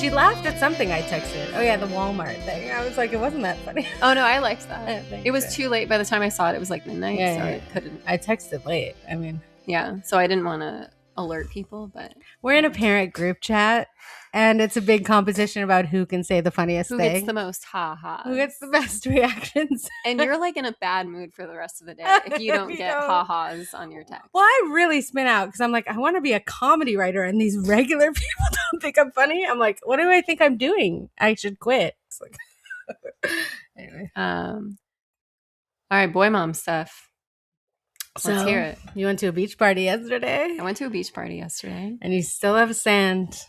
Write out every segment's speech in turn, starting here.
She laughed at something I texted. Oh, yeah, the Walmart thing. I was like, it wasn't that funny. Oh, no, I liked that. Thanks, It was babe. too late. By the time I saw it, it was like midnight, Yeah, so yeah, I couldn't. I texted late. I mean, Yeah, so I didn't want to alert people, but we're in a parent group chat, and it's a big competition about who can say the funniest who thing. gets the most ha-ha? Who gets the best reactions. And you're like in a bad mood for the rest of the day if you don't get ha-has on your text. Well, I really spin out because I'm like, I want to be a comedy writer, and these regular people don't think I'm funny. I'm like, what do I think I'm doing? I should quit. It's like, anyway. All right, boy mom stuff. Let's hear it. You went to a beach party yesterday? I went to a beach party yesterday. And you still have sand.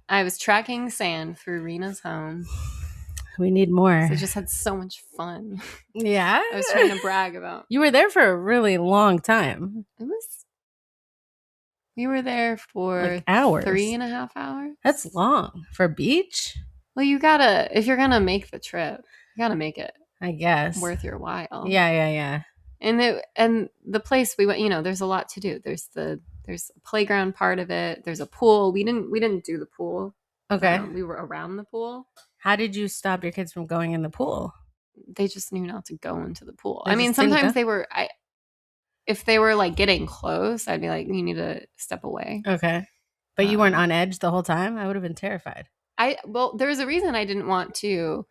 I was tracking sand through Rena's home. We need more. So I just had so much fun. Yeah? I was trying to brag about. You were there for a really long time. We were there for like hours. 3.5 hours. That's long. For a beach? Well, if you're going to make the trip, you got to make it, I guess, worth your while. Yeah. And the place we went, there's a lot to do. There's a playground part of it. There's a pool. We didn't do the pool. Okay. We were around the pool. How did you stop your kids from going in the pool? They just knew not to go into the pool. They I mean, sometimes if they were like getting close, I'd be like, you need to step away. Okay. But you weren't on edge the whole time? I would have been terrified. There was a reason I didn't want to.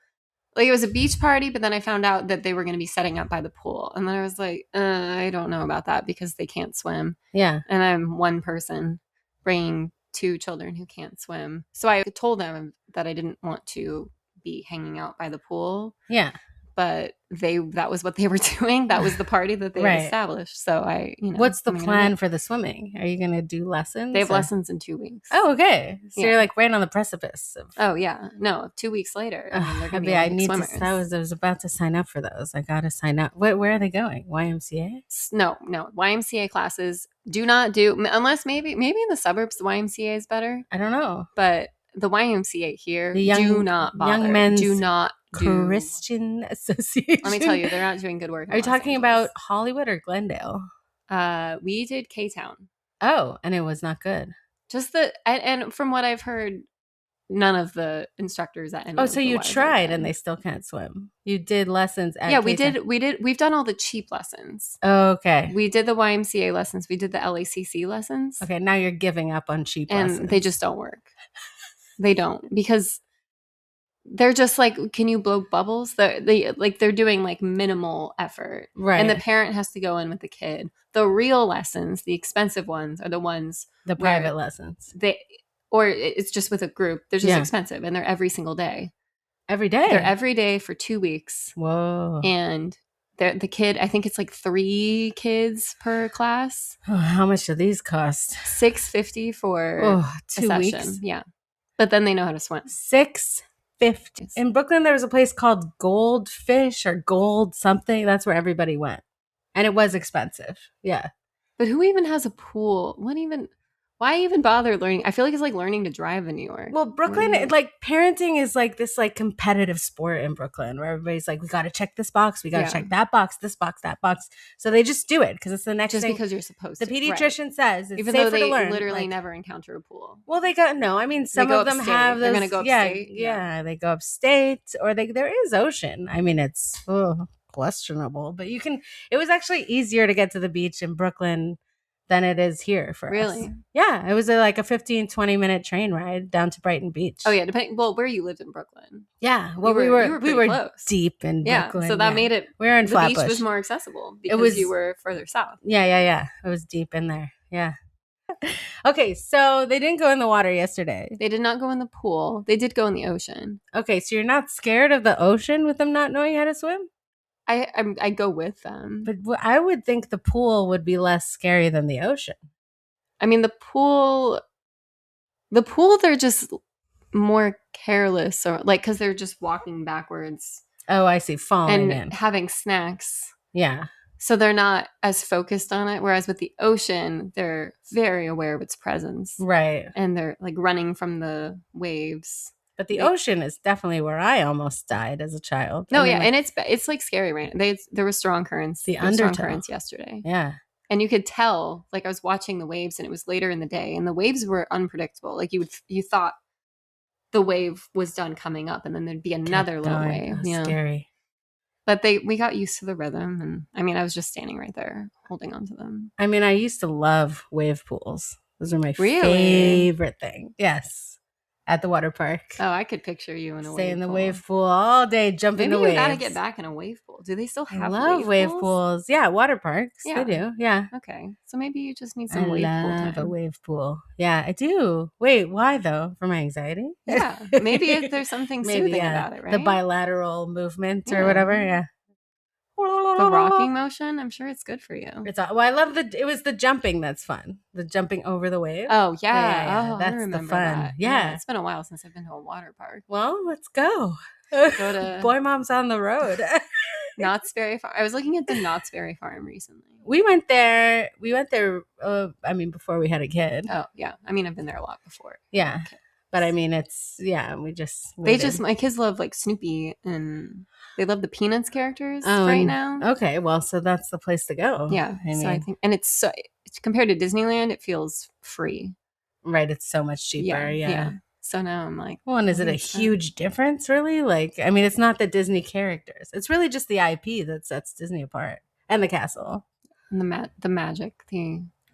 Like, it was a beach party, but then I found out that they were going to be setting up by the pool. And then I was like, I don't know about that because they can't swim. Yeah. And I'm one person bringing 2 children who can't swim. So I told them that I didn't want to be hanging out by the pool. Yeah. But that was what they were doing. That was the party that they had established. So What's the plan for the swimming? Are you going to do lessons? They have lessons in 2 weeks. Oh, okay. So you're like right on the precipice. Oh, yeah. No, 2 weeks later. They're going to be swimmers. I was about to sign up for those. I got to sign up. Where are they going? YMCA? No. YMCA classes do not do, unless maybe in the suburbs, the YMCA is better. I don't know. But the YMCA here, do not bother. Young Men's do not Christian Association. Let me tell you, they're not doing good work. Are you talking about Hollywood or Glendale? We did K-Town. Oh, and it was not good. Just and from what I've heard, none of the instructors at any. Oh, so you tried and they still can't swim. You did lessons at K-Town. We did. We've done all the cheap lessons. Oh, okay. We did the YMCA lessons. We did the LACC lessons. Okay, now you're giving up on cheap lessons. And they just don't work. They don't, because they're just like, can you blow bubbles? They're doing like minimal effort. Right. And the parent has to go in with the kid. The real lessons, the expensive ones, are the ones the private lessons. Or it's just with a group. They're just expensive, and they're every single day. Every day? They're every day for 2 weeks. Whoa. And the kid, I think it's like 3 kids per class. Oh, how much do these cost? $650 for 2 a weeks? session. Yeah. But then they know how to swim. $650. In Brooklyn, there was a place called Goldfish or Gold something. That's where everybody went. And it was expensive. Yeah. But who even has a pool? Why even bother learning? I feel like it's like learning to drive in New York. Well, Brooklyn, like parenting is like this like competitive sport in Brooklyn where everybody's like, we got to check this box. We got to check that box, this box, that box. So they just do it because it's the next thing. Just because you're supposed to. The pediatrician says it's even safer though they to learn. literally never encounter a pool. Well, some of them have those. They're going to go upstate. Yeah, they go upstate or there is ocean. I mean, it's questionable, but it was actually easier to get to the beach in Brooklyn than it is here for us. Really? Yeah, it was like a 15-20 minute train ride down to Brighton Beach. Oh yeah, where you lived in Brooklyn. Yeah, well we were close. Deep in Brooklyn. So that made it. We were in Flatbush. The beach was more accessible because you were further south. Yeah. It was deep in there. Yeah. Okay, so they didn't go in the water yesterday. They did not go in the pool. They did go in the ocean. Okay, so you're not scared of the ocean with them not knowing how to swim? I go with them. But I would think the pool would be less scary than the ocean. I mean, the pool, they're just more careless, or like, because they're just walking backwards. Oh, I see. Falling and in. Having snacks. Yeah. So they're not as focused on it. Whereas with the ocean, they're very aware of its presence. Right. And they're like running from the waves. But the ocean is definitely where I almost died as a child. No, and it's like scary, right? There were strong currents. The undertow. Strong currents yesterday. Yeah. And you could tell, like I was watching the waves and it was later in the day and the waves were unpredictable. Like you thought the wave was done coming up, and then there'd be another Kept little going. wave. Oh, Yeah. scary. But we got used to the rhythm, and I mean, I was just standing right there holding on to them. I mean, I used to love wave pools. Those are my Really? favorite thing. Yes. At the water park. Oh, I could picture you in a Stay wave in the pool. wave pool all day, jumping Maybe the you gotta waves. get back in a wave pool. Do they still I have love wave pools? pools. Yeah, water parks. Yeah. They do. Yeah. Okay, so maybe you just need I some wave pool love a time. wave pool. Yeah, I do. Wait, why though? For my anxiety? Yeah, maybe there's something soothing about it, right? The bilateral movement or Yeah. whatever. Yeah. The rocking motion, I'm sure it's good for you. It's well, I love it was the jumping that's fun. The jumping over the wave. Oh yeah, Yeah, oh, that's I the remember fun. that. Yeah. It's been a while since I've been to a water park. Well, let's go. Go to Boy Mom's on the road. Knott's Berry Farm. I was looking at the Knott's Berry Farm recently. We went there. I mean, before we had a kid. Oh yeah, I mean, I've been there a lot before. Yeah, Okay. but I mean, it's we just My kids love like Snoopy, and they love the Peanuts characters Oh, right now. Okay, well, so that's the place to go. Yeah, so I think, and it's compared to Disneyland, it feels free. Right, it's so much cheaper. Yeah. So now I'm like, well, and is it a huge difference, really? Like, I mean, it's not the Disney characters; it's really just the IP that sets Disney apart, and the castle, and the magic.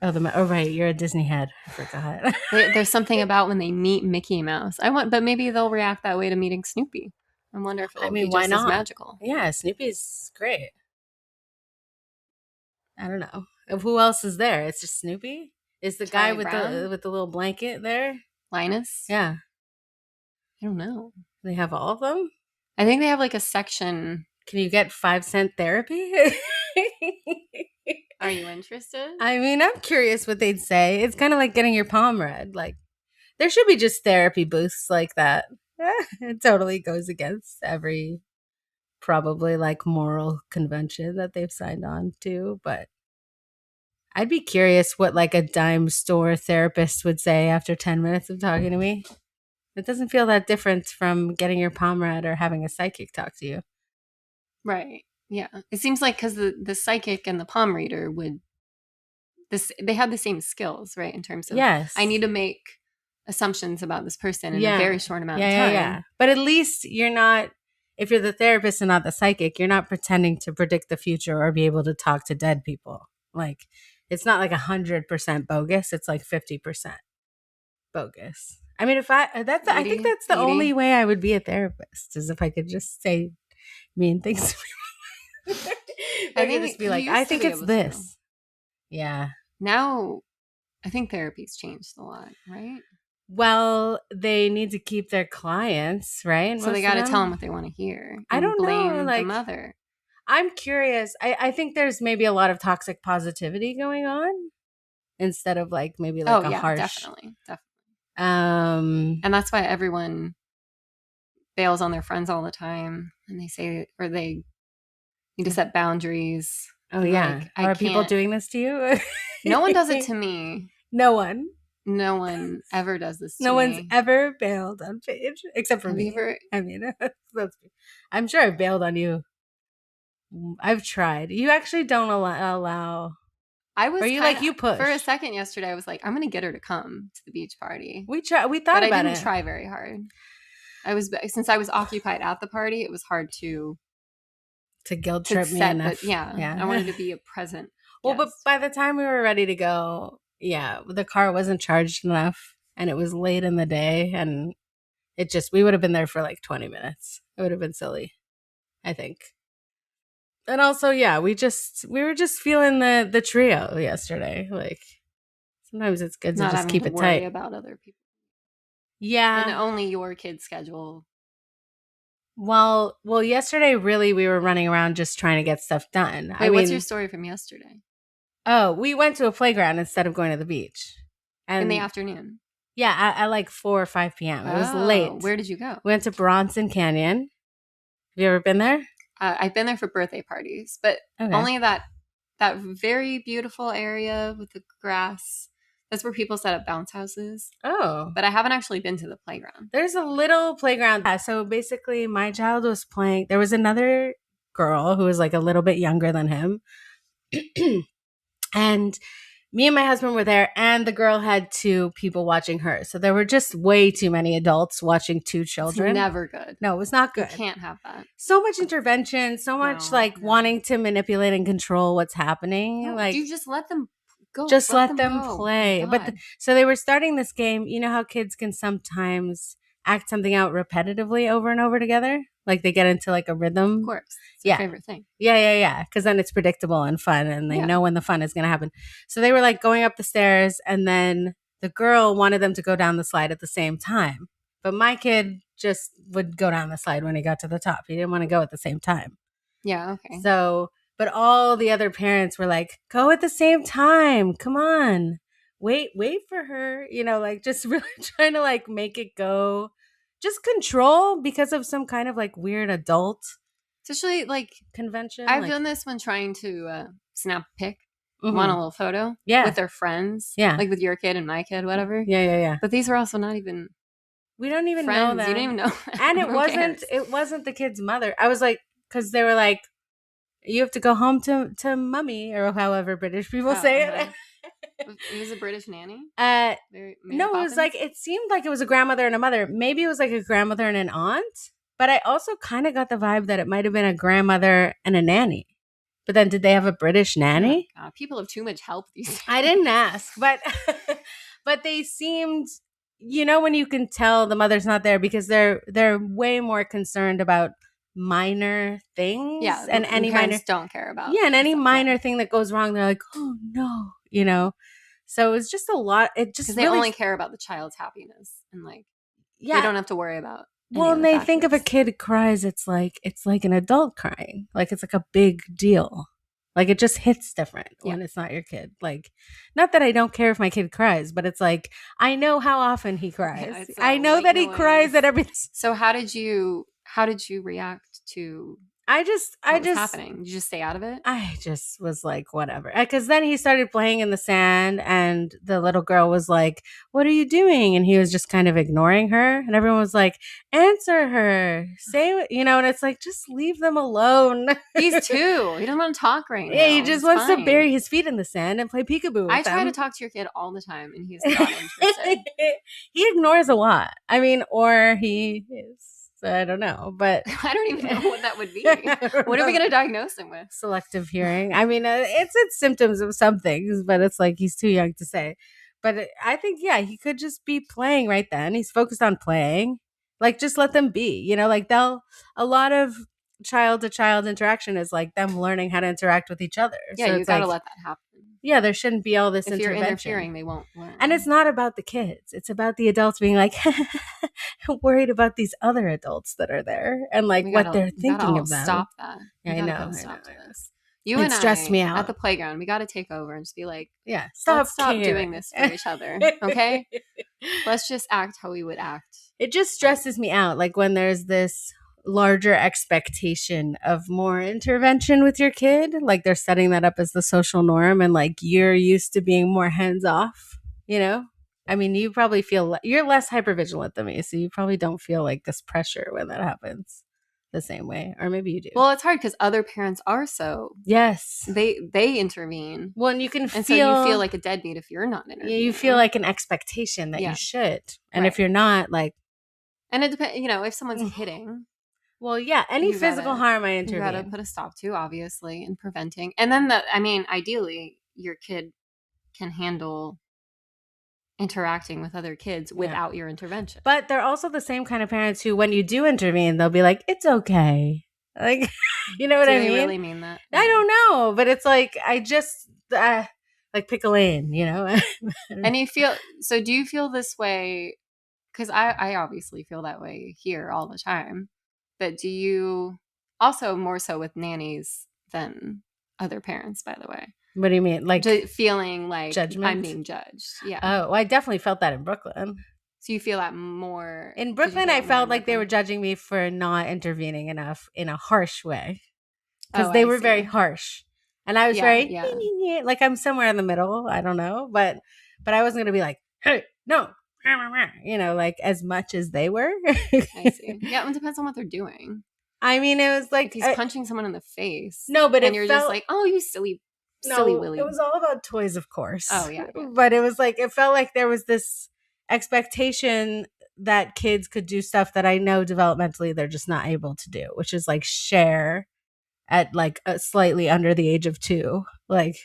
Right, you're a Disney head. I forgot. There's something about when they meet Mickey Mouse. But maybe they'll react that way to meeting Snoopy. I wonder if it'll be why just not? as magical. Yeah, Snoopy's great. I don't know. Who else is there? It's just Snoopy? Is the guy with the little blanket there? Linus? Yeah. I don't know. They have all of them? I think they have like a section. Can you get 5-cent therapy? Are you interested? I mean, I'm curious what they'd say. It's kind of like getting your palm read. Like, there should be just therapy booths like that. It totally goes against every probably like moral convention that they've signed on to, but I'd be curious what like a dime store therapist would say after 10 minutes of talking to me. It doesn't feel that different from getting your palm read or having a psychic talk to you. Right. Yeah. It seems like because the psychic and the palm reader they had the same skills, right? In terms of, yes, I need to make assumptions about this person in a very short amount of time. Yeah. But at least you're not, if you're the therapist and not the psychic, you're not pretending to predict the future or be able to talk to dead people. Like, it's not like 100% bogus. It's like 50% bogus. I mean, I think that's the only way I would be a therapist, is if I could just say mean things to people. I could just be like, I think it's this. Yeah. Now, I think therapy's changed a lot, right? Well, they need to keep their clients, right? So they got to tell them what they want to hear. I don't blame know, the mother. I'm curious. I think there's maybe a lot of toxic positivity going on instead of like maybe like harsh. Definitely. And that's why everyone bails on their friends all the time, and they say, or they need to set boundaries. Oh yeah, like, are people doing this to you? No one does it to me. No one ever does this to me. No one's ever bailed on Paige except for me. I mean, I'm sure I've bailed on you. I've tried. You actually don't allow. You push for a second yesterday. I was like, I'm going to get her to come to the beach party. We thought but about it. I didn't try very hard. Since I was occupied at the party, it was hard to guilt trip me enough. But yeah. I wanted to be a present. Well, but by the time we were ready to go, the car wasn't charged enough, and it was late in the day, and we would have been there for like 20 minutes. It would have been silly, I think. And also, we were just feeling the trio yesterday. Like, sometimes it's good to just keep it tight. About other people. Yeah. And only your kid's schedule. Well, yesterday, really, we were running around just trying to get stuff done. Wait, what's your story from yesterday? Oh, we went to a playground instead of going to the beach. In the afternoon? Yeah, at like 4 or 5 p.m. It was late. Where did you go? We went to Bronson Canyon. Have you ever been there? I've been there for birthday parties, but only that very beautiful area with the grass. That's where people set up bounce houses. Oh. But I haven't actually been to the playground. There's a little playground. So basically, my child was playing. There was another girl who was like a little bit younger than him. And me and my husband were there, and the girl had 2 people watching her. So there were just way too many adults watching 2 children. It's never good. No, it was not good. You can't have that. So much intervention, so much wanting to manipulate and control what's happening. No, like, you just let them go. Just let them play. But so they were starting this game. You know how kids can sometimes act something out repetitively over and over together? Like they get into like a rhythm. Of course. It's your favorite thing. Yeah. Because then it's predictable and fun, and they know when the fun is going to happen. So they were like going up the stairs, and then the girl wanted them to go down the slide at the same time. But my kid just would go down the slide when he got to the top. He didn't want to go at the same time. Yeah, okay. So, but all the other parents were like, go at the same time. Come on. Wait for her. You know, like just really trying to like make it go. Just control because of some kind of like weird adult. Especially like convention. I've done this when trying to snap a pic. Want a little photo. Yeah. With their friends. Yeah. Like with your kid and my kid, whatever. Yeah. But these were also not even. We don't even friends. know that. You don't even know that. And it wasn't the kid's mother. I was like, because they were like, you have to go home to mummy, or however British people say it. It was a British nanny? No, it was like, it seemed like it was a grandmother and a mother. Maybe it was like a grandmother and an aunt. But I also kind of got the vibe that it might have been a grandmother and a nanny. But then did they have a British nanny? Oh, God, people have too much help these days. I didn't ask, but they seemed, you know, when you can tell the mother's not there because they're way more concerned about minor things. Yeah, and any minor don't care about. Yeah, and any minor thing that goes wrong, they're like, oh no, you know. So it's just a lot. It just because they only care about the child's happiness and like they don't have to worry about. Well, and they think if a kid cries, it's like an adult crying. Like it's like a big deal. Like it just hits different when it's not your kid. Like, not that I don't care if my kid cries, but it's like I know how often he cries. I know that he cries at everything. So how did you react to? I just happening. Did you just stay out of it? I just was like, whatever. Because then he started playing in the sand, and the little girl was like, "What are you doing?" And he was just kind of ignoring her, and everyone was like, "Answer her, say," you know. And it's like, just leave them alone. He's 2. He doesn't want to talk right now. Yeah, he just wants to bury his feet in the sand and play peekaboo. I try to talk to your kid all the time, and he's not interested. He ignores a lot. I mean, or he is. So I don't know, but I don't even know what that would be. What are we going to diagnose him with? Selective hearing. I mean, it's symptoms of some things, but it's like he's too young to say. But I think, he could just be playing right then. He's focused on playing. Like, just let them be, you know, like a lot of child to child interaction is like them learning how to interact with each other. Yeah, so you got to let that happen. Yeah, there shouldn't be all this if intervention. If you're interfering, they won't learn. And it's not about the kids. It's about the adults being like worried about these other adults that are there and like what they're thinking of them. Stop that. Yeah, I know. Stop this. You and stressed me out at the playground. We got to take over and just be like, stop doing this for each other. Okay, let's just act how we would act. It just stresses me out, like when there's this larger expectation of more intervention with your kid, like they're setting that up as the social norm, and like you're used to being more hands off, you know. I mean, you probably feel you're less hypervigilant than me, so you probably don't feel like this pressure when that happens the same way, or maybe you do. Well, it's hard because other parents are so they intervene. Well, and you can so you feel like a deadbeat if you're not intervening. You feel like an expectation that you should, and if you're not, like, and it depends. You know, if someone's hitting. Well, yeah, any physical harm I intervene. You got to put a stop to, obviously, in preventing. And then, ideally, your kid can handle interacting with other kids without your intervention. But they're also the same kind of parents who, when you do intervene, they'll be like, it's okay. Like, you know what I mean? Do they really mean that? I don't know, but it's like, I just, like, pick a lane, you know? And do you feel this way? Because I obviously feel that way here all the time. But do you also more so with nannies than other parents, by the way? What do you mean? Like feeling like judgment? I'm being judged. Yeah. Oh, well, I definitely felt that in Brooklyn. So you feel that more in Brooklyn? I felt like they were judging me for not intervening enough in a harsh way because they were very harsh, and I was very like I'm somewhere in the middle. I don't know, but I wasn't gonna be like, hey, no. You know, like as much as they were. I see. Yeah, it depends on what they're doing. I mean, it was like if he's punching someone in the face. No, but and you're just like, oh, you silly silly No, willy. it was all about toys, of course. Oh, yeah. But it was like, it felt like there was this expectation that kids could do stuff that I know developmentally they're just not able to do, which is like share at like a slightly under the age of 2. Like,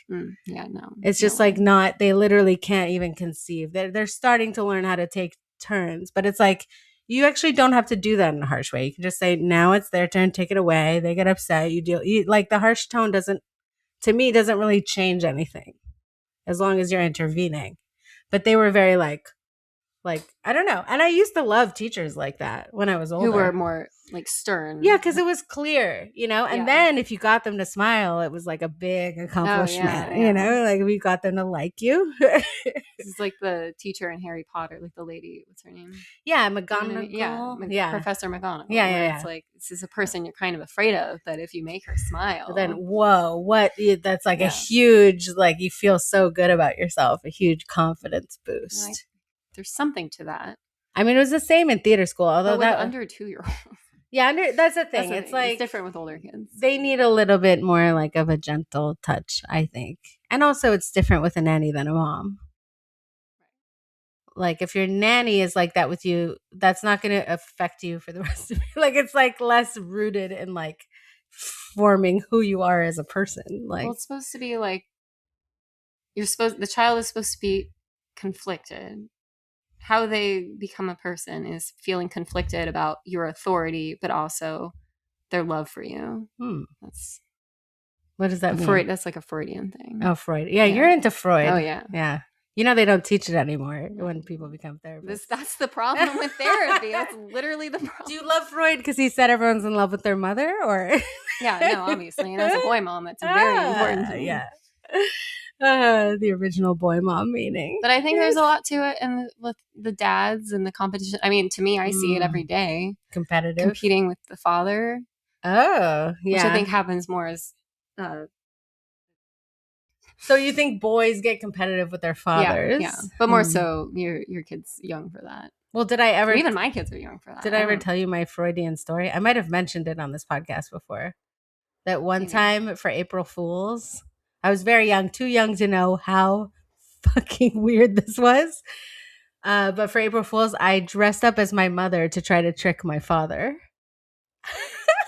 Yeah, no. it's just like not, they literally can't even conceive. They're starting to learn how to take turns, but it's like, you actually don't have to do that in a harsh way. You can just say, now it's their turn, take it away. They get upset. Like the harsh tone doesn't really change anything as long as you're intervening. But they were very like, I don't know. And I used to love teachers like that when I was older. Who were more like stern. Yeah, because it was clear, you know? And then if you got them to smile, it was like a big accomplishment, you know? Like if you got them to like you. This is like the teacher in Harry Potter, like the lady, what's her name? Yeah, McGonagall. You know what I mean? Professor McGonagall. Yeah. It's like, this is a person you're kind of afraid of, but if you make her smile. Then, whoa, what? That's like a huge, like you feel so good about yourself, a huge confidence boost. There's something to that. I mean, it was the same in theater school, although that under 2-year-olds. Yeah, that's the thing. It's like it's different with older kids. They need a little bit more like of a gentle touch, I think. And also it's different with a nanny than a mom. Like if your nanny is like that with you, that's not going to affect you for the rest of your like it's like less rooted in like forming who you are as a person. Like, well, it's supposed to be like the child is supposed to be conflicted. How they become a person is feeling conflicted about your authority, but also their love for you. That's what does that mean? Freud, that's like a Freudian thing. Oh, Freud. Yeah, you're into Freud. Oh, yeah. Yeah. You know, they don't teach it anymore when people become therapists. That's the problem with therapy. That's literally the problem. Do you love Freud because he said everyone's in love with their mother? Or yeah, no, obviously. And as a boy mom, that's very important to me. Yeah. The original boy mom meaning. But I think there's a lot to it, and with the dads and the competition. I mean, to me, I see it every day. Competitive, competing with the father. Oh, yeah. Which I think happens more as. So you think boys get competitive with their fathers? Yeah, but more so your kid's young for that. Well, did I ever? Even my kids are young for that. Did I ever tell you my Freudian story? I might have mentioned it on this podcast before. That one time for April Fools. I was very young, too young to know how fucking weird this was. But for April Fool's, I dressed up as my mother to try to trick my father.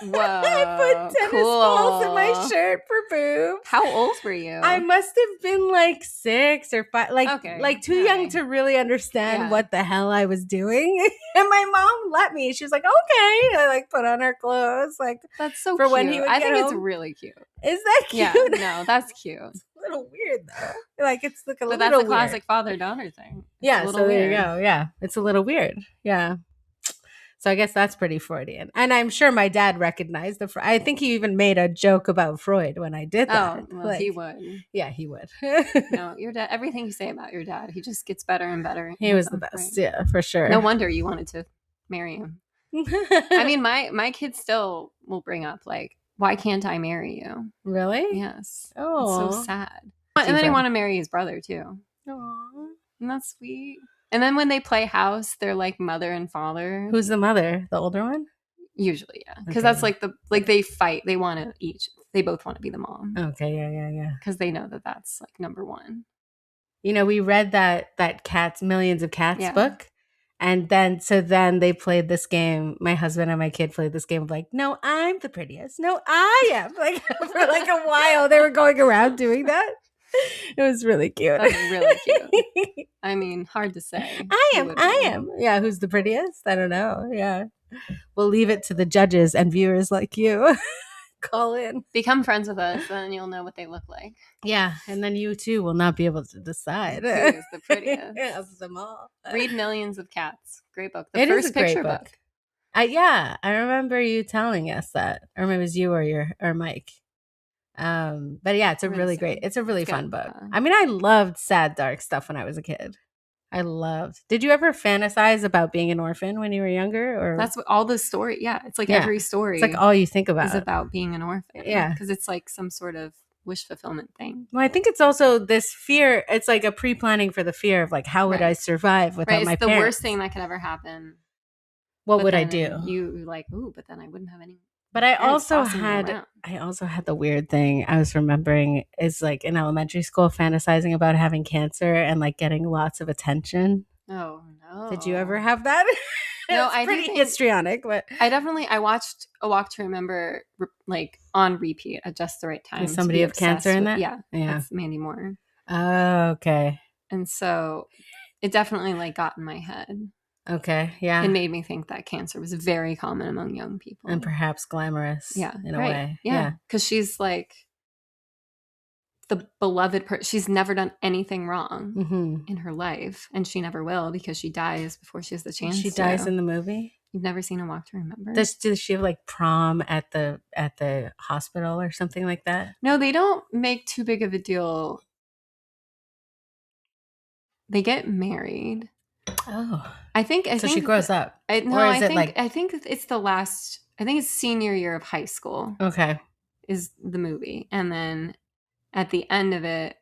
Whoa! I put tennis balls in my shirt for boobs. How old were you? I must have been like 6 or 5, like too young to really understand what the hell I was doing. And my mom let me. She was like, "Okay." I like put on her clothes, like that's so for cute. when he would I get think home. It's really cute. Is that cute? Yeah, no, that's cute. It's a little weird though. Like it's like but that's a classic father-daughter thing. Yeah, so there you go. Yeah, it's a little weird. Yeah. So I guess that's pretty Freudian. And I'm sure my dad recognized I think he even made a joke about Freud when I did that. Oh, well, he would. Yeah, he would. No, your dad, everything you say about your dad, he just gets better and better. He was the best. Yeah, for sure. No wonder you wanted to marry him. I mean, my kids still will bring up like, why can't I marry you? Really? Yes. Oh. It's so sad. And then he want to marry his brother too. Aww. Isn't that sweet? And then when they play house, they're like mother and father. Who's the mother? The older one? Usually, yeah. Because that's like they fight. They want to they both want to be the mom. Okay, yeah. Because they know that that's like number one. You know, we read that Cats, Millions of Cats book. And then they played this game. My husband and my kid played this game of like, no, I'm the prettiest. No, I am. Like for like a while, they were going around doing that. It was really cute. That's really cute. I mean, hard to say. I am. Yeah, who's the prettiest? I don't know. Yeah. We'll leave it to the judges and viewers like you. Call in. Become friends with us, then you'll know what they look like. Yeah, and then you too will not be able to decide. Who is the prettiest? Of them all. Read Millions of Cats. Great book. It first is a picture great book. Yeah, I remember you telling us that. Or maybe it was you or Mike. But yeah, it's a really great, it's a really fun book. I mean, I loved sad, dark stuff when I was a kid. Did you ever fantasize about being an orphan when you were younger? Or that's what all the story. Yeah. It's like every story. It's like all you think about is about being an orphan. Yeah. Because it's like some sort of wish fulfillment thing. Well, I think it's also this fear. It's like a pre-planning for the fear of like, how would I survive without my parents? It's the worst thing that could ever happen. What would I do? You like, ooh, but then I wouldn't have any But I parents also bossing you had around. the weird thing I was remembering is like in elementary school fantasizing about having cancer and like getting lots of attention. Oh no. Did you ever have that? No, It's I do pretty think histrionic, but I watched A Walk to Remember like on repeat at just the right time is to somebody be have cancer obsessed in with. that? Yeah, Yeah. that's Mandy Moore. Oh, okay. And so it definitely like got in my head. Okay. Yeah. It made me think that cancer was very common among young people. And perhaps glamorous. Yeah. In a right. way. Yeah. Because she's like the beloved person. She's never done anything wrong Mm-hmm. in her life. And she never will because she dies before she has the chance She to. dies in the movie. You've never seen A Walk to Remember? Does she have like prom at the hospital or something like that? No, they don't make too big of a deal. They get married. Oh. I think So she grows up. I think it's the last. I think it's senior year of high school. Okay. Is the movie, and then at the end of it,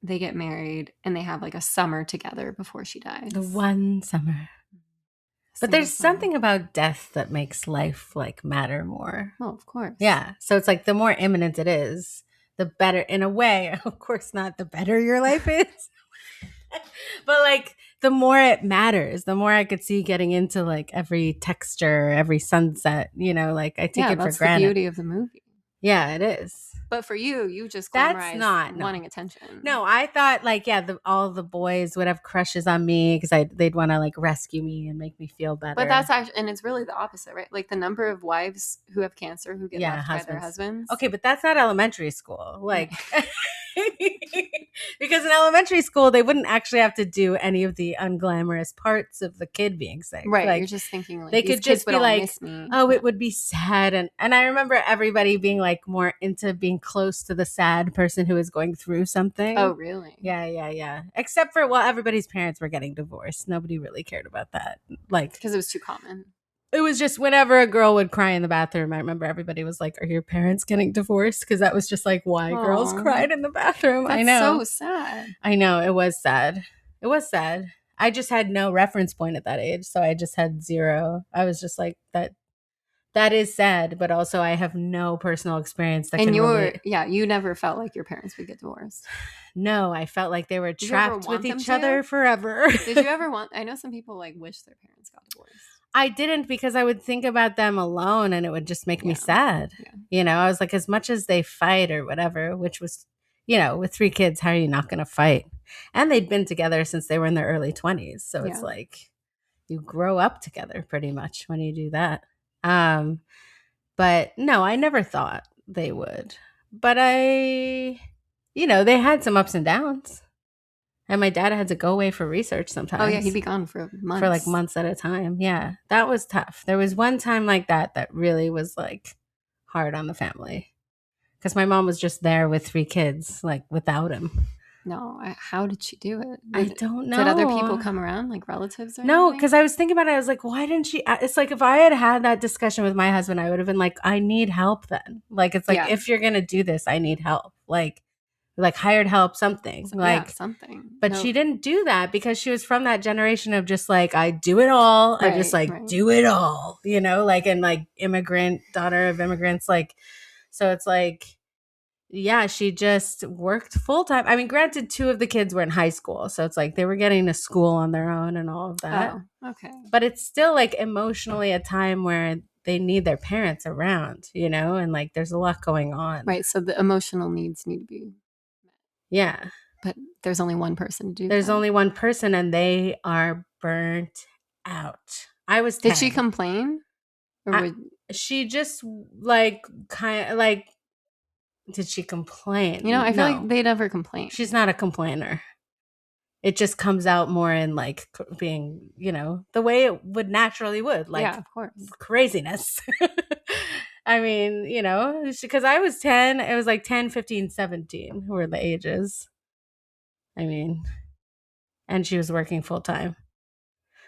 they get married and they have like a summer together before she dies. The one summer. But there's something about death that makes life like matter more. Well, of course. Yeah. So it's like the more imminent it is, the better, in a way. Of course, not the better your life is. But like the more it matters, the more I could see getting into like every texture, every sunset, like I take it for that's granted. The beauty of the movie. Yeah, it is. But for you just glamorized wanting attention. No, I thought like, all the boys would have crushes on me because they'd want to like rescue me and make me feel better. But that's actually, and it's really the opposite, right? Like the number of wives who have cancer who get left by their husbands. Okay, but that's not elementary school. Like, because in elementary school, they wouldn't actually have to do any of the unglamorous parts of the kid being sick. Right. Like, you're just thinking like they could just be like, miss me. Oh, it would be sad. And I remember everybody being like more into being close to the sad person who is going through something. Oh, really? Yeah. Except for, everybody's parents were getting divorced. Nobody really cared about that. Like, because it was too common. It was just whenever a girl would cry in the bathroom, I remember everybody was like, are your parents getting divorced? Because that was just like why girls cried in the bathroom. That's I know. So sad. I know. It was sad. I just had no reference point at that age. So I just had zero. I was just like, that is sad. But also I have no personal experience that can relate. You never felt like your parents would get divorced. No, I felt like they were trapped with each other forever. Did you ever I know some people like wish their parents got divorced. I didn't, because I would think about them alone and it would just make me sad. Yeah. I was like, as much as they fight or whatever, which was, with 3 kids, how are you not going to fight? And they'd been together since they were in their early 20s. So it's like you grow up together pretty much when you do that. But no, I never thought they would. But they had some ups and downs. And my dad had to go away for research sometimes. Oh, yeah. He'd be gone for months. For like months at a time. Yeah. That was tough. There was one time like that really was like hard on the family. Because my mom was just there with 3 kids, like without him. No. How did she do it? I don't know. Did other people come around, like relatives or anything? No, because I was thinking about it. I was like, why didn't she? It's like if I had that discussion with my husband, I would have been like, I need help then. Like, it's like, if you're going to do this, I need help. Like hired help, something. Something. But she didn't do that because she was from that generation of just like, I do it all. I just do it all, and like immigrant, daughter of immigrants. Like, so it's like, yeah, she just worked full time. I mean, granted, 2 of the kids were in high school. So it's like they were getting to school on their own and all of that. Oh, okay. But it's still like emotionally a time where they need their parents around, and like there's a lot going on. Right. So the emotional needs need to be. Yeah. But there's only one person to do There's that. only one person and they are burnt out. I was 10. Did she complain? Or she just like kind of like, did she complain? I feel like they never complain. She's not a complainer. It just comes out more in like being, the way it would naturally would. Like, yeah, of course. Craziness. I mean, because I was 10, it was like 10, 15, 17 were the ages. I mean, and she was working full time.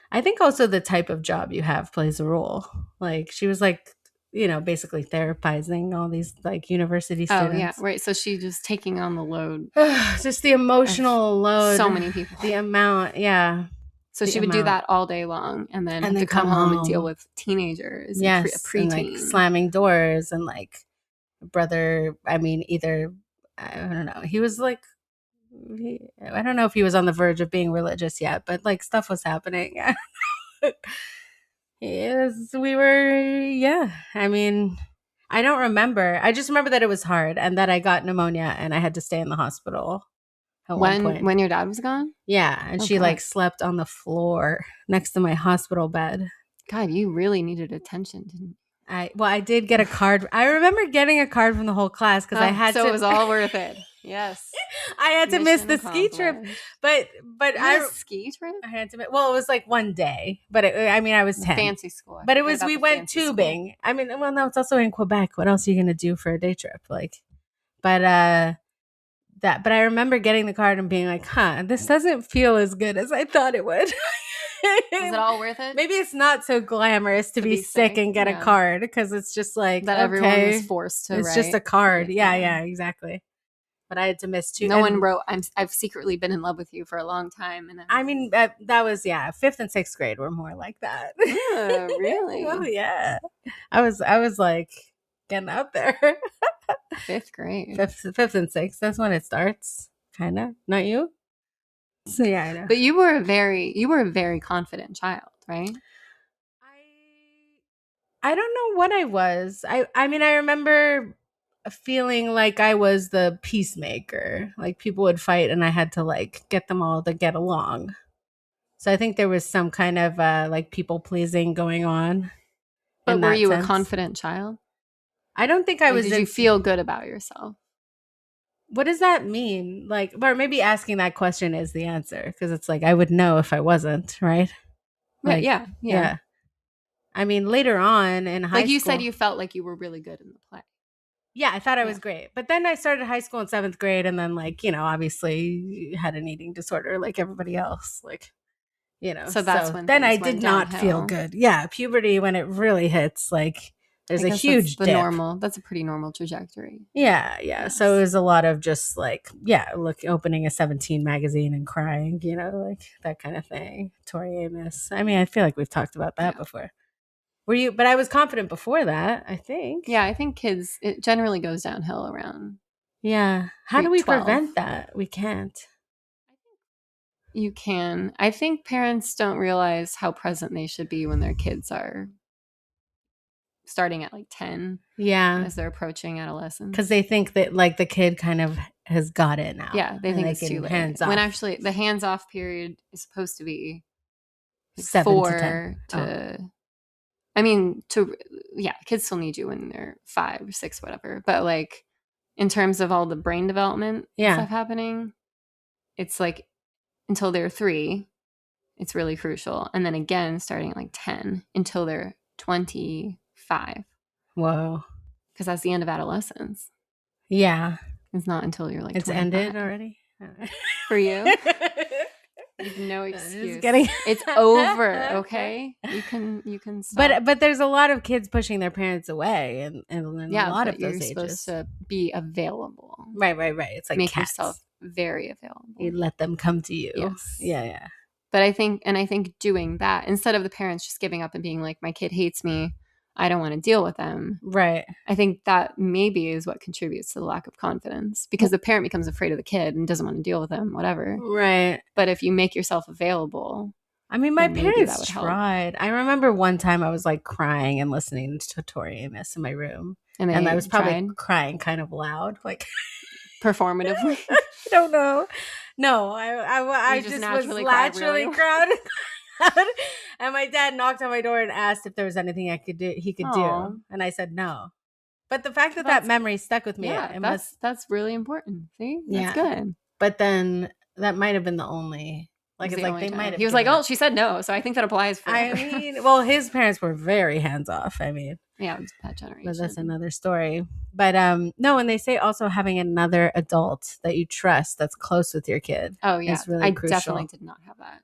I think also the type of job you have plays a role. Like she was like, basically therapizing all these like university students. Oh, yeah. Right. So she just taking on the load. Just the emotional load. So many people. The amount. Yeah. So the she would do amount. that all day long and then And have then to come come home and deal home. with teenagers and Yes, and like preteen. slamming doors and like brother. I mean, either I don't know. He was like, I don't know if he was on the verge of being religious yet, but like stuff was happening. Yes, we were. Yeah, I mean, I don't remember. I just remember that it was hard and that I got pneumonia and I had to stay in the hospital at one point. When your dad was gone? Yeah, and Oh, she God. like slept on the floor next to my hospital bed. God, you really needed attention, didn't you? I did get a card. I remember getting a card from the whole class because I had so to. it was all worth it. Yes. I had to miss Mission the ski trip, accomplished. but You had a ski trip? I had to. Well, it was like one day, but I mean, I was 10. Fancy school. But it was we went tubing. I mean, well, no, it's also in Quebec. What else are you gonna do for a day trip? Like, but but I remember getting the card and being like, huh, this doesn't feel as good as I thought it would. Was it all worth it? Maybe it's not so glamorous to be sick and get a card because it's just like that everyone was forced to. It's just a card. Yeah, exactly. But I had to miss two. No one wrote, I've secretly been in love with you for a long time. And I mean, that was 5th and 6th grade were more like that. Oh, really? Oh yeah. I was like getting out there. 5th grade. 5th and 6th. That's when it starts. Kind of. Not you? So yeah, I know. But you were a very confident child, right? I don't know what I was. I mean, I remember feeling like I was the peacemaker. Like people would fight and I had to like get them all to get along. So I think there was some kind of like people pleasing going on. But were you a confident child? I don't think I was. Did you feel good about yourself? What does that mean? Like, or maybe asking that question is the answer because it's like I would know if I wasn't, right? Like, yeah. I mean, later on in high school, like you said, you felt like you were really good in the play. Yeah, I thought I was great. But then I started high school in 7th grade and then like, obviously had an eating disorder like everybody else. Like, So that's when then I did not feel good. Yeah, puberty when it really hits, like there's a huge dip. That's a pretty normal trajectory. Yeah. Yes. So it was a lot of just like, opening a 17 magazine and crying, like that kind of thing. Tori Amos. I mean, I feel like we've talked about that before. Were you? But I was confident before that, I think. Yeah, I think kids, it generally goes downhill around. Yeah. How do we prevent that? We can't. You can. I think parents don't realize how present they should be when their kids are starting at like 10. Yeah. As they're approaching adolescence. Because they think that like the kid kind of has got it now. Yeah, they think it's too late. Hands off. When actually the hands-off period is supposed to be 7 4 to I mean, kids still need you when they're 5 or 6, whatever. But like in terms of all the brain development stuff happening, it's like until they're 3, it's really crucial. And then again, starting at like 10 until they're 25. Whoa. Because that's the end of adolescence. Yeah. It's not until you're like It's 25. ended already? For you? There's no excuse. It's it's over, okay? You can stop. But there's a lot of kids pushing their parents away and a lot of those you're ages. Supposed to be available. Right. It's like make cats. yourself very available. You let them come to you. Yes. Yeah. But I think doing that instead of the parents just giving up and being like, my kid hates me, I don't want to deal with them. Right. I think that maybe is what contributes to the lack of confidence because the parent becomes afraid of the kid and doesn't want to deal with them, whatever. Right. But if you make yourself available. I mean, my parents tried. I remember one time I was like crying and listening to Tori Amos in my room. And I was probably crying kind of loud, like performatively. I don't know. No, I just was naturally crowded. And my dad knocked on my door and asked if there was anything he could do. And I said no. But the fact that memory stuck with me. Yeah, that's really important. See? That's good. But then that might have been the only like it's like they might have. He was like, "Oh, she said no," so I think that applies for. I mean, well, his parents were very hands off. I mean, yeah, it was that generation. But that's another story. But no, and they say also having another adult that you trust that's close with your kid. Oh yeah, is really crucial. Definitely did not have that.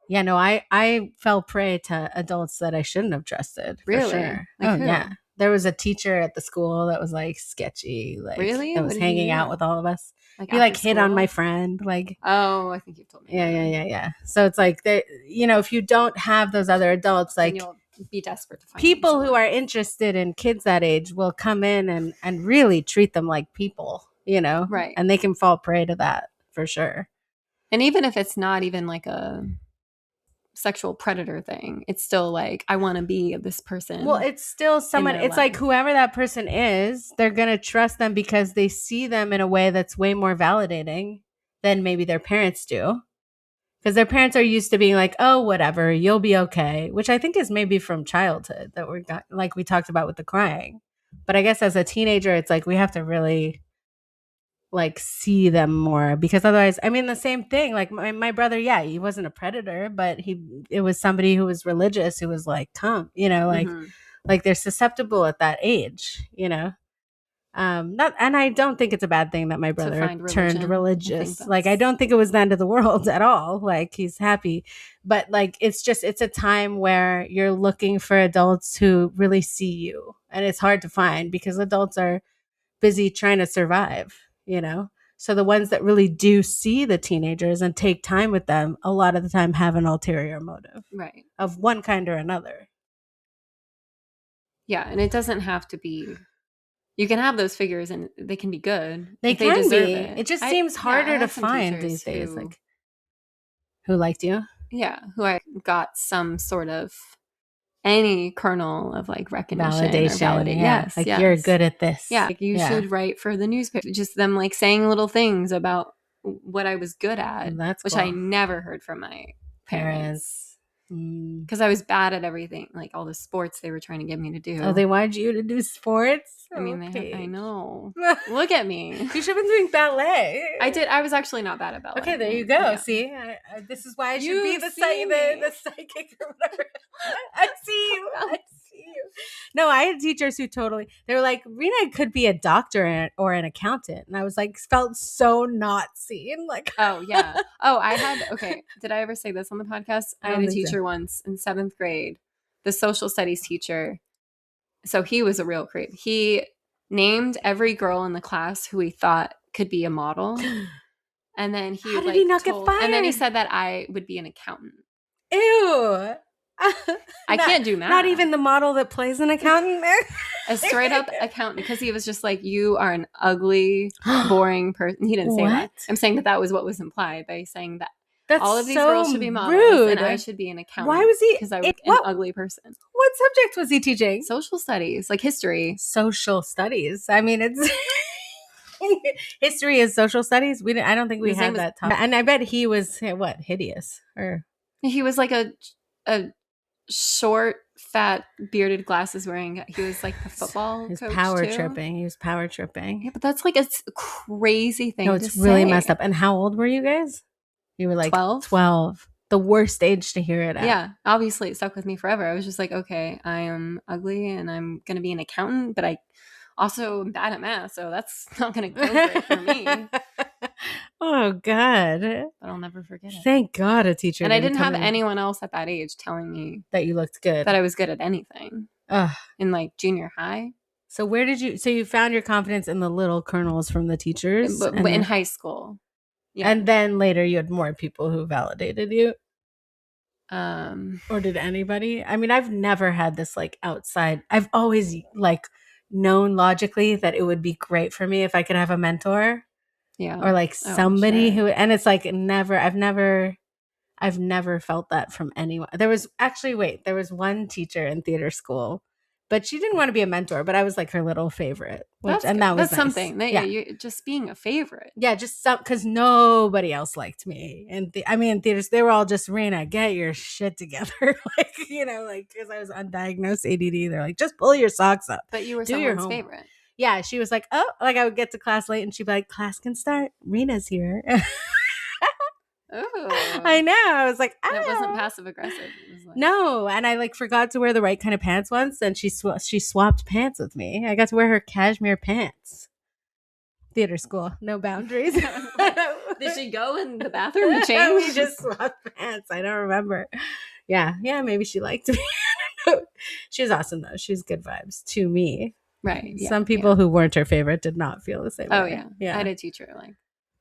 Yeah, no, I fell prey to adults that I shouldn't have trusted. Really? For sure. Like who? There was a teacher at the school that was like sketchy. Like, really? That was hanging out with all of us. Like he after like hit on school? my friend. Like, Oh, I think you've told me. yeah. So it's like, if you don't have those other adults, Then like you'll be desperate to find people who someone. are interested in kids that age will come in and really treat them like people, Right. and they can fall prey to that for sure. And even if it's not even like a sexual predator thing, it's still like, I want to be this person. Well, it's still someone, their it's like life. whoever that person is, they're going to trust them because they see them in a way that's way more validating than maybe their parents do. Because their parents are used to being like, oh, whatever, you'll be okay, which I think is maybe from childhood that like we talked about with the crying. But I guess as a teenager, it's like we have to really like see them more, because otherwise, I mean, the same thing, like my brother, yeah, he wasn't a predator, but it was somebody who was religious, who was like, come, like they're susceptible at that age, not, and I don't think it's a bad thing that my brother turned religious. I don't think it was the end of the world at all. Like, he's happy, but like it's a time where you're looking for adults who really see you, and it's hard to find because adults are busy trying to survive, so the ones that really do see the teenagers and take time with them a lot of the time have an ulterior motive, right, of one kind or another. Yeah, and it doesn't have to be, you can have those figures and they can be good. They can deserve be. It just seems harder to find these days. Like, who liked you? Yeah, who I got some sort of any kernel of like recognition, validation. Yeah. Yes, like, you're good at this. Yeah, like you should write for the newspaper. Just them like saying little things about what I was good at, which I never heard from my parents. Because I was bad at everything, like all the sports they were trying to get me to do. Oh, they wanted you to do sports? I mean, I know. Look at me. You should have been doing ballet. I did. I was actually not bad at ballet. Okay, there you go. Yeah. See, this is why I should be the psychic or whatever. I see you. No, I had teachers who they were like, Rena could be a doctor or an accountant. And I was like, felt so not seen. Like, oh, yeah. Okay. Did I ever say this on the podcast? I had a teacher once in 7th grade, the social studies teacher. So he was a real creep. He named every girl in the class who he thought could be a model. And then how did he not get fired? And then he said that I would be an accountant. Ew. I can't do math. Not even the model that plays an accountant. A straight up accountant, because he was just like, you are an ugly, boring person. He didn't say that. I'm saying that was what was implied by saying that. That's all of these girls should be models, rude. And I should be an accountant. Why was he? Because I was an ugly person. What subject was he teaching? Social studies, like history. Social studies. I mean, it's history is social studies. I don't think we had that topic. And I bet he was hideous, or he was like a short, fat, bearded, glasses wearing. He was like the football coach power too. tripping. He was power tripping. Yeah, but that's like a crazy thing. No, it's really messed up. And how old were you guys? You were like 12. The worst age to hear it at. Yeah, obviously it stuck with me forever. I was just like, okay, I am ugly and I'm going to be an accountant, but I also am bad at math, so that's not going to go great for me. Oh, God. But I'll never forget it. Thank God a teacher. And I didn't have anyone else at that age telling me that you looked good, that I was good at anything. In like junior high. So where did you found your confidence in the little kernels from the teachers? But in high school. Yeah. And then later you had more people who validated you? Or did anybody? I mean, I've never had this like outside. I've always like known logically that it would be great for me if I could have a mentor. Yeah. Or like somebody who, and it's like I've never felt that from anyone. There was one teacher in theater school, but she didn't want to be a mentor, but I was like her little favorite. That's nice. Something. You're just being a favorite. Yeah, just because nobody else liked me. And in theaters, they were all just, Rena, get your shit together. Like, because I was undiagnosed ADD. They're like, just pull your socks up. But you were someone's favorite. Yeah, she was like, oh, like I would get to class late and she'd be like, class can start. Rena's here. Ooh. I know. I was like, It wasn't passive aggressive. It was like... No, and I like forgot to wear the right kind of pants once, and she swapped pants with me. I got to wear her cashmere pants. Theater school, no boundaries. Did she go in the bathroom and change? We just swapped pants. I don't remember. Yeah, maybe she liked me. She was awesome though. She was good vibes to me. Right. Yeah, some people who weren't her favorite did not feel the same way. Yeah. I had a teacher like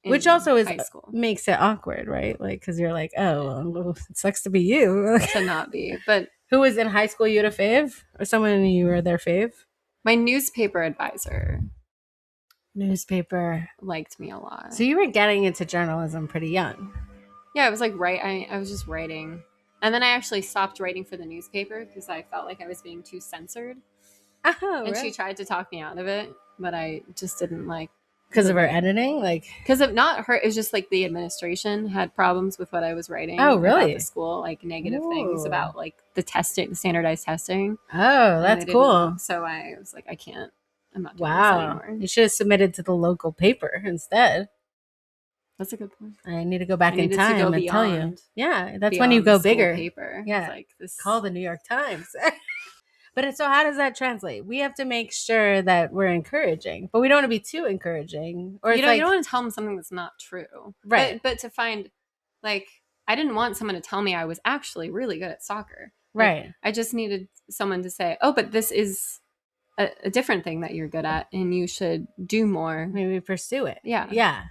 Which also high school makes it awkward, right? Like, because you're like, oh, well, it sucks to be you. to not be. But who was in high school? You had a fave, or someone you were their fave? my newspaper advisor Newspaper liked me a lot. So you were getting into journalism pretty young. Yeah, I was like I was just writing, and then I actually stopped writing for the newspaper because I felt like I was being too censored. Oh, And she tried to talk me out of it, but I just didn't like because of her editing, like because of not her. It was just like the administration had problems with what I was writing. Oh, really? About the school, like negative things about like the testing, the standardized testing. Oh, that's cool. So I was like, I can't. I'm not doing this anymore. You should have submitted to the local paper instead. That's a good point. I need to go back in time and tell you. Yeah, that's when you Beyond go the school bigger. Paper. Yeah, It's like this. Call the New York Times. But so how does that translate? We have to make sure that we're encouraging, but we don't want to be too encouraging. Or you don't want to tell them something that's not true, right? But to find, like, I didn't want someone to tell me I was actually really good at soccer, right? Like, I just needed someone to say, "Oh, but this is a different thing that you're good at, and you should do more. Maybe pursue it." Yeah.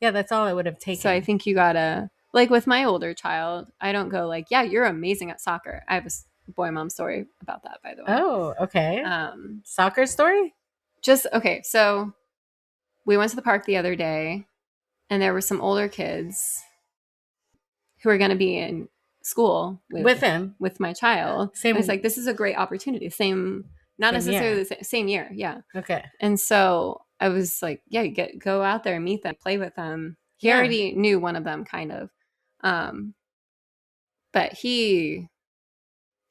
That's all it would have taken. So I think you gotta, like, with my older child, I don't go like, "Yeah, you're amazing at soccer." I have a boy mom story about that, by the way. Oh, okay. Soccer story? Okay. So we went to the park the other day, and there were some older kids who are going to be in school with him, with my child. Same. It's like, this is a great opportunity. Not necessarily the same year. Yeah. Okay. And so I was like, yeah, go out there and meet them, play with them. He already knew one of them, kind of. But he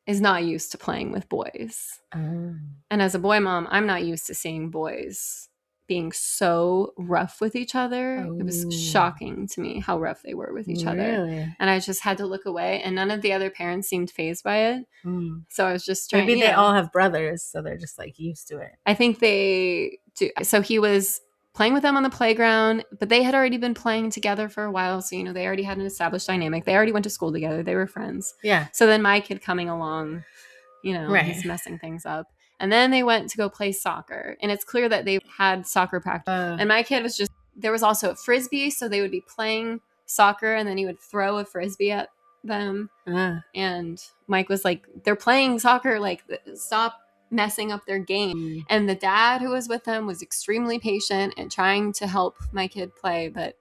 is not used to playing with boys. And as a boy mom, I'm not used to seeing boys being so rough with each other. It was shocking to me how rough they were with each other. And I just had to look away, and none of the other parents seemed fazed by it. So I was just trying. Maybe they all have brothers, so they're just like used to it. I think they do. So he was playing with them on the playground, but they had already been playing together for a while. So, they already had an established dynamic. They already went to school together. They were friends. Yeah. So then my kid coming along, he's messing things up. And then they went to go play soccer. And it's clear that they had soccer practice. And my kid was there was also a frisbee. So they would be playing soccer, and then he would throw a frisbee at them. And Mike was like, they're playing soccer. Like, stop messing up their game. And the dad who was with them was extremely patient and trying to help my kid play. But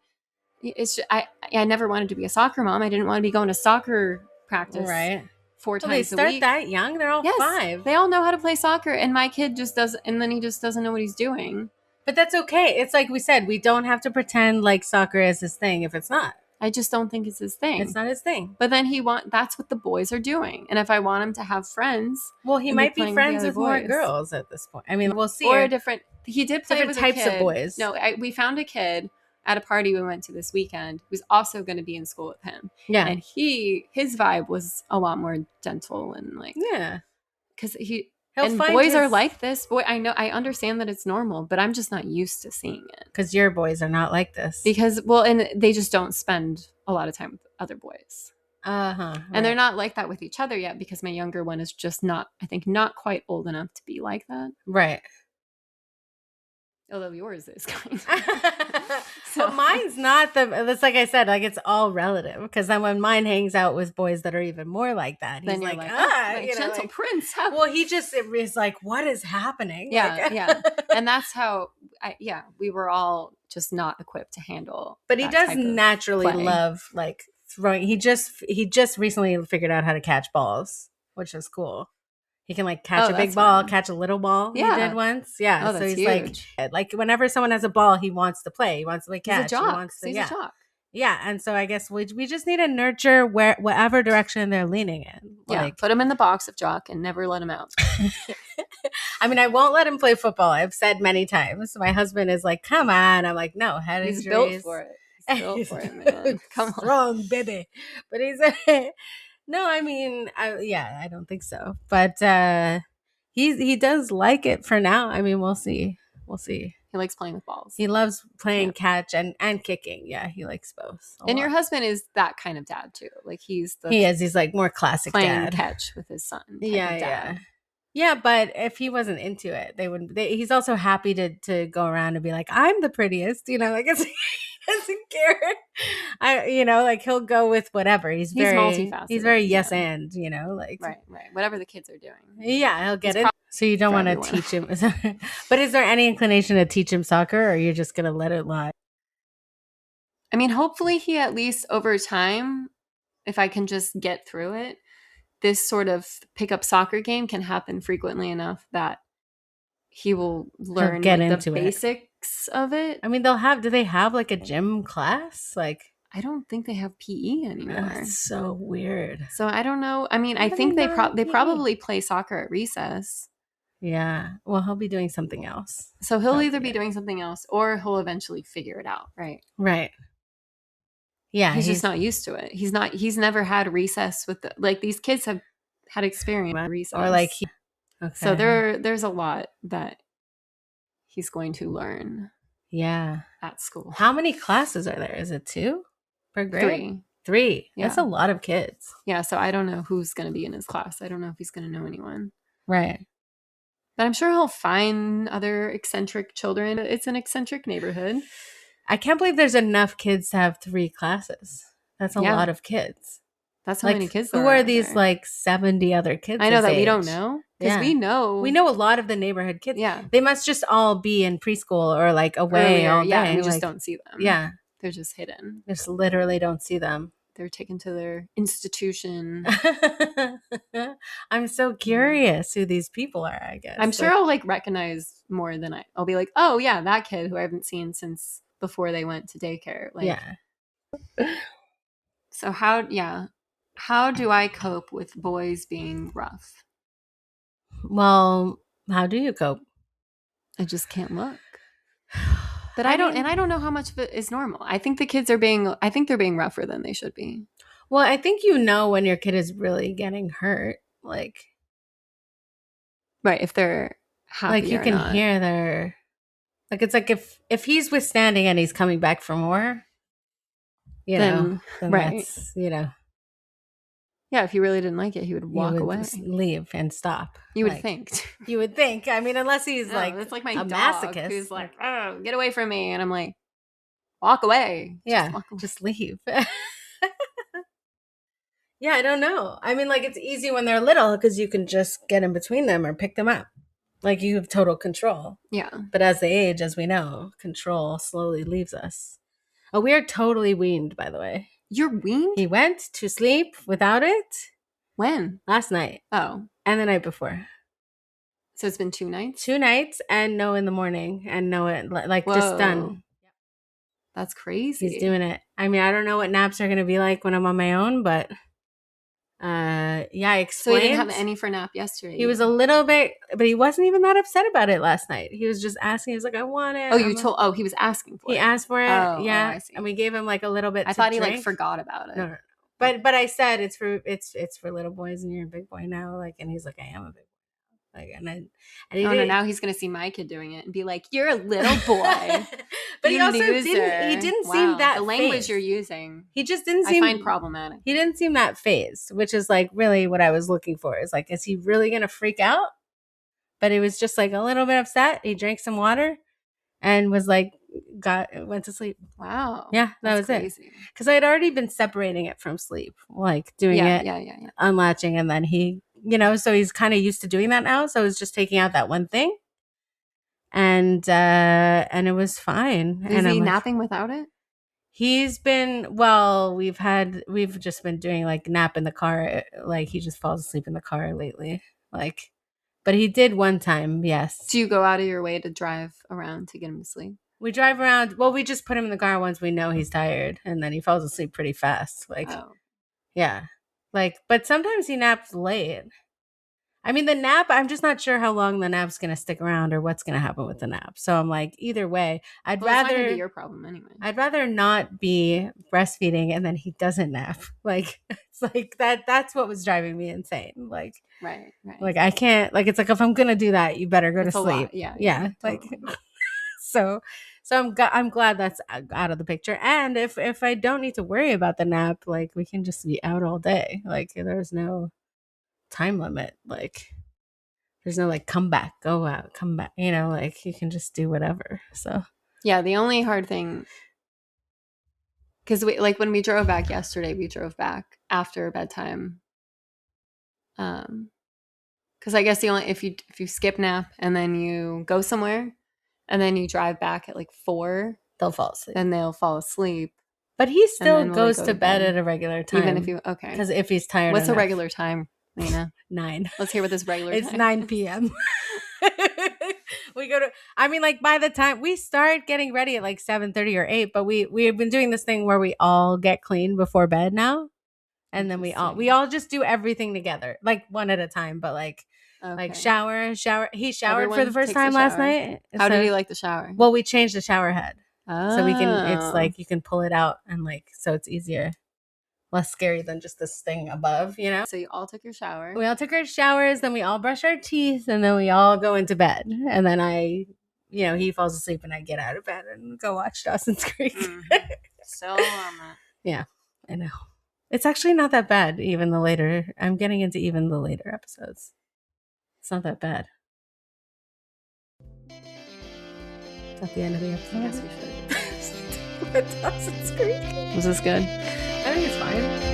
it's just, I never wanted to be a soccer mom. I didn't want to be going to soccer practice. Right. 4 times a week. They start that young? They're all 5. They all know how to play soccer, and my kid just does, and then he just doesn't know what he's doing. But that's okay. It's like we said, we don't have to pretend like soccer is his thing if it's not. I just don't think it's his thing. It's not his thing. But then that's what the boys are doing. And if I want him to have friends, well, he might be friends with more girls at this point. I mean, we'll see. Or he did play with different types of boys. No, we found a kid at a party we went to this weekend who's also going to be in school with him. Yeah. And his vibe was a lot more gentle and like, because boys are like this. Boy, I know, I understand that it's normal, but I'm just not used to seeing it. Because your boys are not like this. And they just don't spend a lot of time with other boys. Right. And they're not like that with each other yet, because my younger one is just not quite old enough to be like that. Right. Although yours is kind of. But mine's not that's like I said, like it's all relative. Because then when mine hangs out with boys that are even more like that, he's like, gentle prince. Well, he just is like, what is happening? Yeah, yeah. And that's how, we were all just not equipped to handle. But he does naturally love like throwing. He just recently figured out how to catch balls, which is cool. He can like catch a big ball, catch a little ball. Yeah. He did once. Yeah. Oh, that's so he's huge. like whenever someone has a ball, he wants to play. He wants to play catch. He's a jock. He wants to, he's a jock. Yeah. And so I guess we just need to nurture whatever direction they're leaning in. Like, put him in the box of jock and never let him out. I mean, I won't let him play football. I've said many times. My husband is like, come on. I'm like, no, head injuries. He's built for it. He's built for it, man. Come on. Strong baby. But he's no, I mean, I don't think so. But he does like it for now. I mean, we'll see. He likes playing with balls. He loves playing catch and kicking. Yeah, he likes both. And your husband is that kind of dad too. Like he is. He's like more classic playing dad. Catch with his son. Yeah, but if he wasn't into it, he's also happy to go around and be like, I'm the prettiest, like it's doesn't care. Like he'll go with whatever. He's multifaceted. very Yeah. yes and, like Right. Whatever the kids are doing. yeah, he'll get it. So you don't want to teach him. But is there any inclination to teach him soccer, or you're just gonna let it lie? I mean, hopefully he at least over time, if I can just get through it, this sort of pickup soccer game can happen frequently enough that he will learn get like, into the basics of it. I mean, do they have like a gym class? Like, I don't think they have PE anymore. That's so weird. So I don't know. I mean, I think they probably play soccer at recess. Yeah. Well, he'll be doing something else. So he'll either be doing something else or he'll eventually figure it out, right? Right. Yeah. He's just not used to it. He's never had recess with like these kids have had experience with recess. Or like okay. So there's a lot that he's going to learn. Yeah. At school. How many classes are there? Is it 2 per grade? 3. Yeah. That's a lot of kids. Yeah. So I don't know who's going to be in his class. I don't know if he's going to know anyone. Right. But I'm sure he'll find other eccentric children. It's an eccentric neighborhood. I can't believe there's enough kids to have 3 classes. That's a lot of kids. That's how many kids there are. Who are these like 70 other kids? I know that we don't know. Because we know a lot of the neighborhood kids. Yeah. They must just all be in preschool or like away all day. Yeah, we just don't see them. Yeah. They're just hidden. Just literally don't see them. They're taken to their institution. I'm so curious who these people are, I guess. I'm sure I'll like recognize more than I'll be like, oh yeah, that kid who I haven't seen since before they went to daycare. Like, yeah. So how do I cope with boys being rough? Well, how do you cope? I just can't look. But I don't know how much of it is normal. I think they're being rougher than they should be. Well, I think when your kid is really getting hurt, like right, if they're happy like you or can not. hear their like it's like if he's withstanding and he's coming back for more, then right. That's, yeah, if he really didn't like it, he would walk away. Leave and stop. You would think. You would think. I mean, unless he's it's like my dog masochist who's like, oh, get away from me. And I'm like, walk away. Just leave. Yeah, I don't know. I mean, like, it's easy when they're little because you can just get in between them or pick them up. Like, you have total control. Yeah. But as they age, as we know, control slowly leaves us. Oh, we are totally weaned, by the way. You're weaned? He went to sleep without it. When? Last night. Oh. And the night before. So it's been 2 nights? 2 nights and no in the morning and no it like Whoa. Just done. That's crazy. He's doing it. I mean, I don't know what naps are going to be like when I'm on my own, but I explained. So he didn't have any for nap yesterday. He was a little bit, but he wasn't even that upset about it last night. He was just asking. He was like, "I want it." He was asking for it. He asked for it. Yeah, and we gave him like a little bit. I thought he like forgot about it. No. But I said it's for little boys, and you're a big boy now. Like, and he's like, "I am a big boy." Like, no, now he's gonna see my kid doing it and be like, "You're a little boy." But he also didn't seem that the language phased. you're using. He just didn't seem. I find problematic. He didn't seem that phased, which is like really what I was looking for. Is like, is he really gonna freak out? But he was just like a little bit upset. He drank some water and was like, went to sleep. Wow. Yeah, that's crazy. It. Because I had already been separating it from sleep, like doing it, unlatching, and then he. So he's kind of used to doing that now. So I was just taking out that one thing, and it was fine. Is he napping without it? He's been we've just been doing like nap in the car. Like he just falls asleep in the car lately. Like, but he did one time. Yes. Do you go out of your way to drive around to get him to sleep? We drive around. Well, we just put him in the car once we know he's tired, and then he falls asleep pretty fast. Like, yeah. Like, but sometimes he naps late. I mean, the nap, I'm just not sure how long the nap's going to stick around or what's going to happen with the nap. So I'm like, either way, it's not going to be your problem anyway. I'd rather not be breastfeeding and then he doesn't nap. Like, it's like that's what was driving me insane. Like, right. Like, I can't, like, it's like, if I'm going to do that, you better go to sleep. Yeah. Like, totally. So I'm glad that's out of the picture. And if I don't need to worry about the nap, like we can just be out all day. Like there's no time limit. Like there's no like come back, go out, come back. Like you can just do whatever. So yeah, the only hard thing because when we drove back yesterday, we drove back after bedtime. Because I guess if you skip nap and then you go somewhere and then you drive back at like 4, They'll fall asleep. then they'll fall asleep. But he still then will they goes go to to bed bed? at a regular time. Even if you okay. Because if he's tired What's a enough. regular time, Lena? 9. Let's hear what this regular It's time. 9 p.m. We go to, I mean, like by the time we start getting ready at like 7:30 or 8, but we have been doing this thing where we all get clean before bed now. And then we all just do everything together, like one at a time, but like shower. He showered Everyone for the first takes a time last shower. night. How did he like the shower? Well, we changed the shower head. So we can, it's Oh. like you can pull it out and like, so it's easier. Less scary than just this thing above, you know? So you all took your shower. We all took our showers, then we all brush our teeth, and then we all go into bed. And then he falls asleep and I get out of bed and go watch Dawson's Creek. Still on that. Yeah, I know. It's actually not that bad, I'm getting into even the later episodes. It's not that bad. Is that the end of the episode? I guess we should. Dawson's Creek. Was this good? I think it's fine.